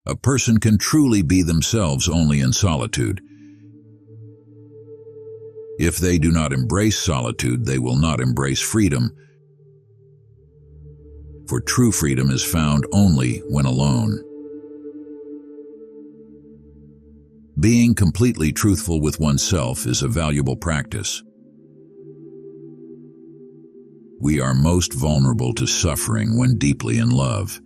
A person can truly be themselves only in solitude. If they do not embrace solitude, they will not embrace freedom, for true freedom is found only when alone. Being completely truthful with oneself is a valuable practice. We are most vulnerable to suffering when deeply in love.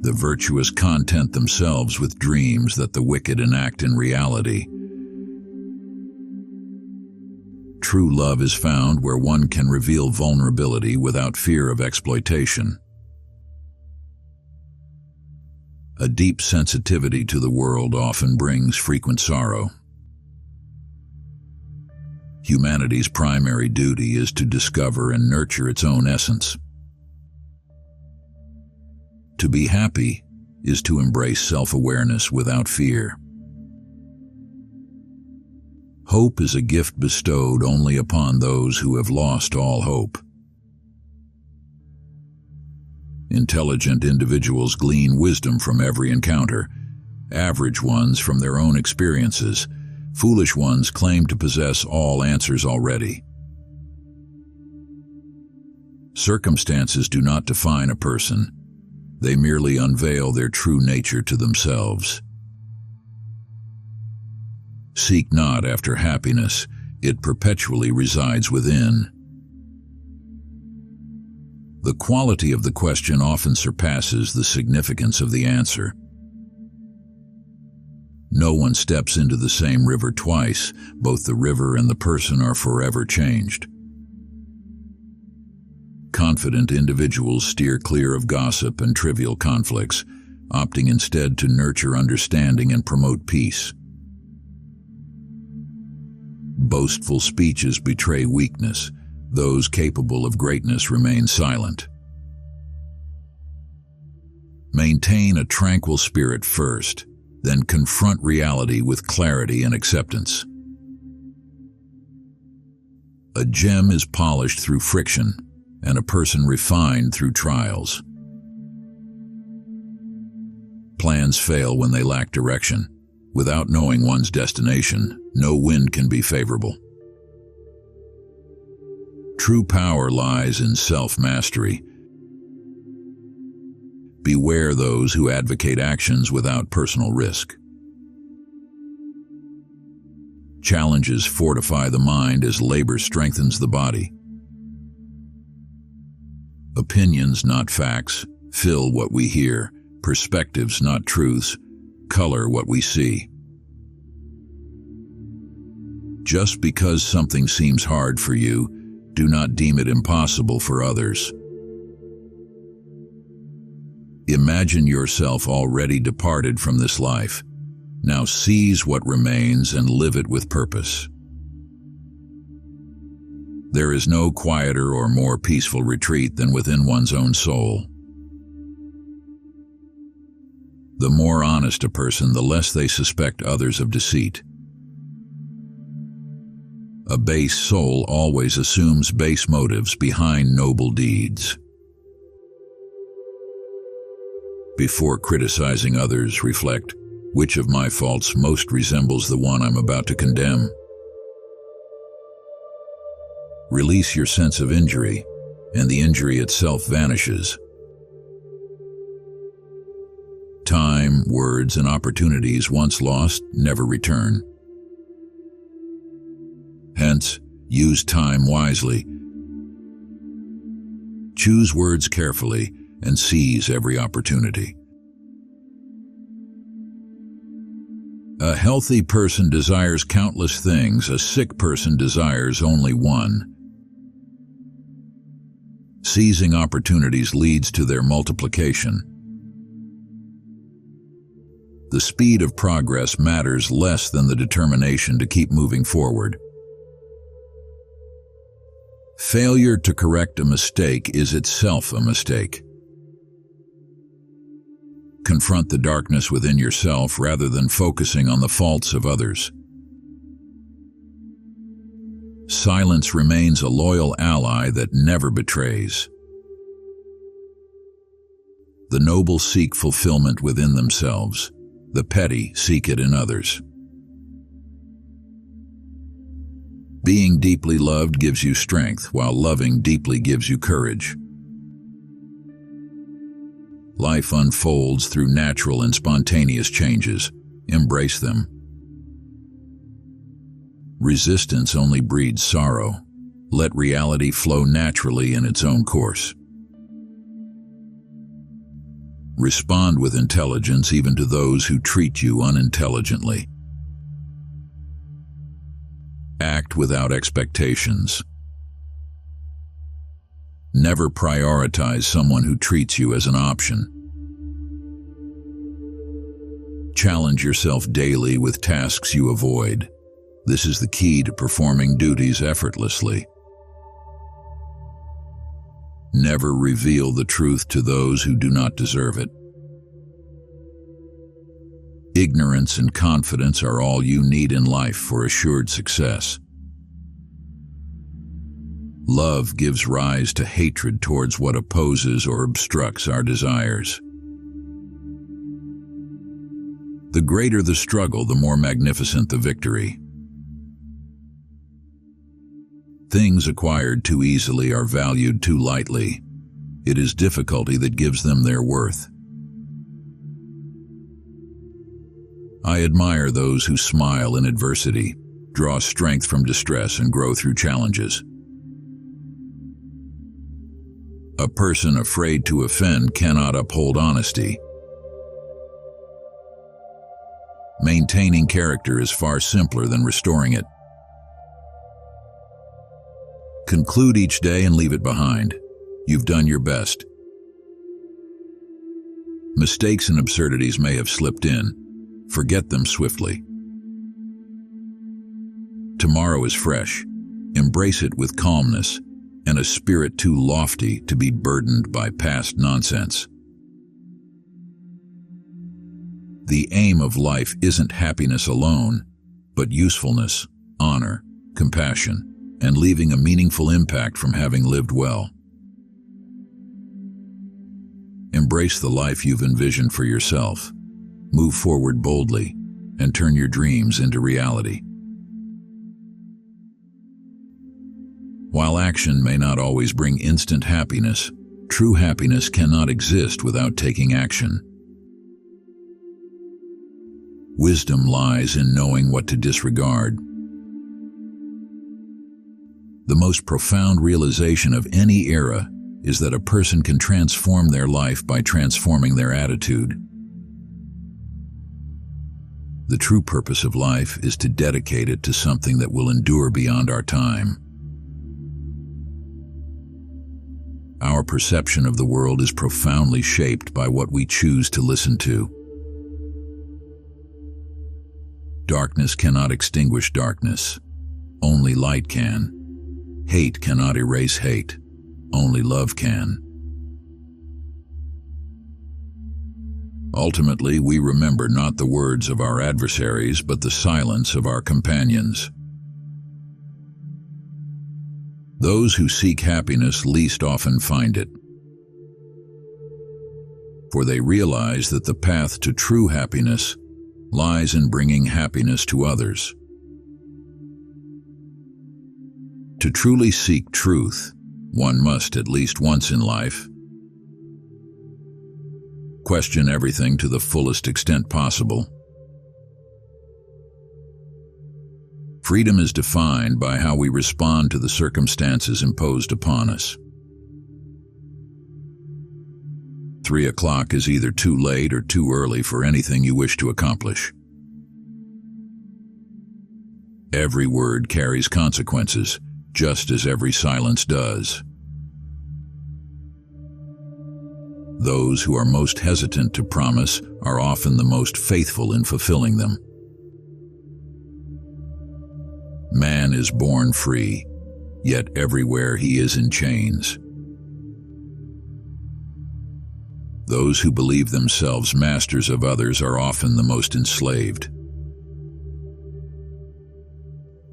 The virtuous content themselves with dreams that the wicked enact in reality. True love is found where one can reveal vulnerability without fear of exploitation. A deep sensitivity to the world often brings frequent sorrow. Humanity's primary duty is to discover and nurture its own essence. To be happy is to embrace self-awareness without fear. Hope is a gift bestowed only upon those who have lost all hope. Intelligent individuals glean wisdom from every encounter, average ones from their own experiences, foolish ones claim to possess all answers already. Circumstances do not define a person. They merely unveil their true nature to themselves. Seek not after happiness, it perpetually resides within. The quality of the question often surpasses the significance of the answer. No one steps into the same river twice. Both the river and the person are forever changed. Confident individuals steer clear of gossip and trivial conflicts, opting instead to nurture understanding and promote peace. Boastful speeches betray weakness. Those capable of greatness remain silent. Maintain a tranquil spirit first, then confront reality with clarity and acceptance. A gem is polished through friction, and a person refined through trials. Plans fail when they lack direction. Without knowing one's destination, no wind can be favorable. True power lies in self-mastery. Beware those who advocate actions without personal risk. Challenges fortify the mind as labor strengthens the body. Opinions, not facts, fill what we hear. Perspectives, not truths, color what we see. Just because something seems hard for you, do not deem it impossible for others. Imagine yourself already departed from this life. Now seize what remains and live it with purpose. There is no quieter or more peaceful retreat than within one's own soul. The more honest a person, the less they suspect others of deceit. A base soul always assumes base motives behind noble deeds. Before criticizing others, reflect, which of my faults most resembles the one I'm about to condemn? Release your sense of injury, and the injury itself vanishes. Time, words, and opportunities once lost never return. Hence, use time wisely. Choose words carefully and seize every opportunity. A healthy person desires countless things. A sick person desires only one. Seizing opportunities leads to their multiplication. The speed of progress matters less than the determination to keep moving forward. Failure to correct a mistake is itself a mistake. Confront the darkness within yourself rather than focusing on the faults of others. Silence remains a loyal ally that never betrays. The noble seek fulfillment within themselves. The petty seek it in others. Being deeply loved gives you strength, while loving deeply gives you courage. Life unfolds through natural and spontaneous changes. Embrace them. Resistance only breeds sorrow. Let reality flow naturally in its own course. Respond with intelligence even to those who treat you unintelligently. Act without expectations. Never prioritize someone who treats you as an option. Challenge yourself daily with tasks you avoid. This is the key to performing duties effortlessly. Never reveal the truth to those who do not deserve it. Ignorance and confidence are all you need in life for assured success. Love gives rise to hatred towards what opposes or obstructs our desires. The greater the struggle, the more magnificent the victory. Things acquired too easily are valued too lightly. It is difficulty that gives them their worth. I admire those who smile in adversity, draw strength from distress, and grow through challenges. A person afraid to offend cannot uphold honesty. Maintaining character is far simpler than restoring it. Conclude each day and leave it behind. You've done your best. Mistakes and absurdities may have slipped in. Forget them swiftly. Tomorrow is fresh. Embrace it with calmness and a spirit too lofty to be burdened by past nonsense. The aim of life isn't happiness alone, but usefulness, honor, compassion, and leaving a meaningful impact from having lived well. Embrace the life you've envisioned for yourself. Move forward boldly and turn your dreams into reality. While action may not always bring instant happiness, true happiness cannot exist without taking action. Wisdom lies in knowing what to disregard. The most profound realization of any era is that a person can transform their life by transforming their attitude. The true purpose of life is to dedicate it to something that will endure beyond our time. Our perception of the world is profoundly shaped by what we choose to listen to. Darkness cannot extinguish darkness. Only light can. Hate cannot erase hate. Only love can. Ultimately, we remember not the words of our adversaries, but the silence of our companions. Those who seek happiness least often find it, for they realize that the path to true happiness lies in bringing happiness to others. To truly seek truth, one must, at least once in life, question everything to the fullest extent possible. Freedom is defined by how we respond to the circumstances imposed upon us. 3 o'clock is either too late or too early for anything you wish to accomplish. Every word carries consequences, just as every silence does. Those who are most hesitant to promise are often the most faithful in fulfilling them. Man is born free, yet everywhere he is in chains. Those who believe themselves masters of others are often the most enslaved.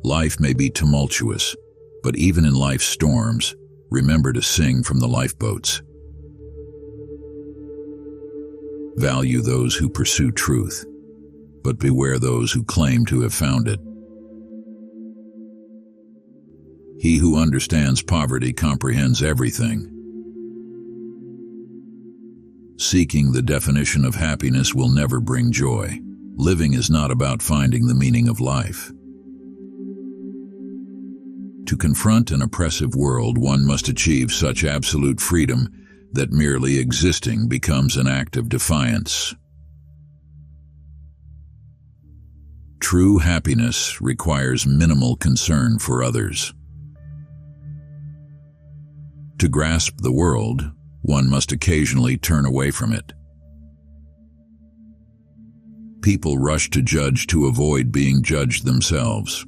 Life may be tumultuous, but even in life's storms, remember to sing from the lifeboats. Value those who pursue truth, but beware those who claim to have found it. He who understands poverty comprehends everything. Seeking the definition of happiness will never bring joy. Living is not about finding the meaning of life. To confront an oppressive world, one must achieve such absolute freedom that merely existing becomes an act of defiance. True happiness requires minimal concern for others. To grasp the world, one must occasionally turn away from it. People rush to judge to avoid being judged themselves.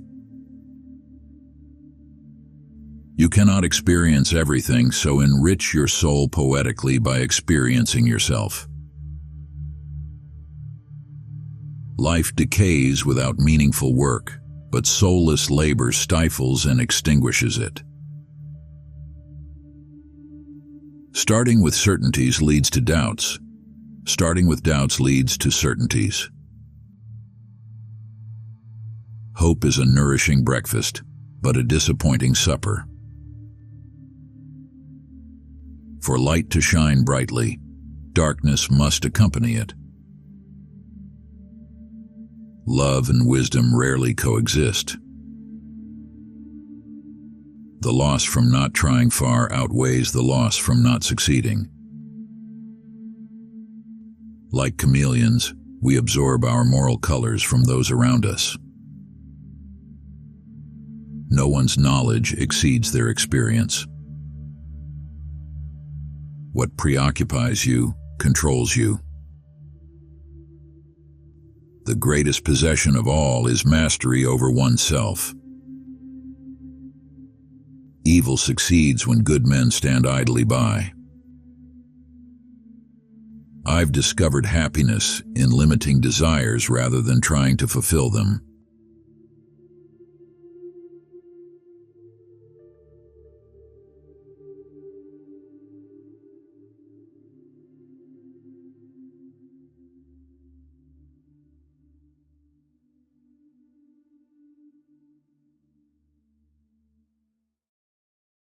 You cannot experience everything, so enrich your soul poetically by experiencing yourself. Life decays without meaningful work, but soulless labor stifles and extinguishes it. Starting with certainties leads to doubts. Starting with doubts leads to certainties. Hope is a nourishing breakfast, but a disappointing supper. For light to shine brightly, darkness must accompany it. Love and wisdom rarely coexist. The loss from not trying far outweighs the loss from not succeeding. Like chameleons, we absorb our moral colors from those around us. No one's knowledge exceeds their experience. What preoccupies you controls you. The greatest possession of all is mastery over oneself. Evil succeeds when good men stand idly by. I've discovered happiness in limiting desires rather than trying to fulfill them.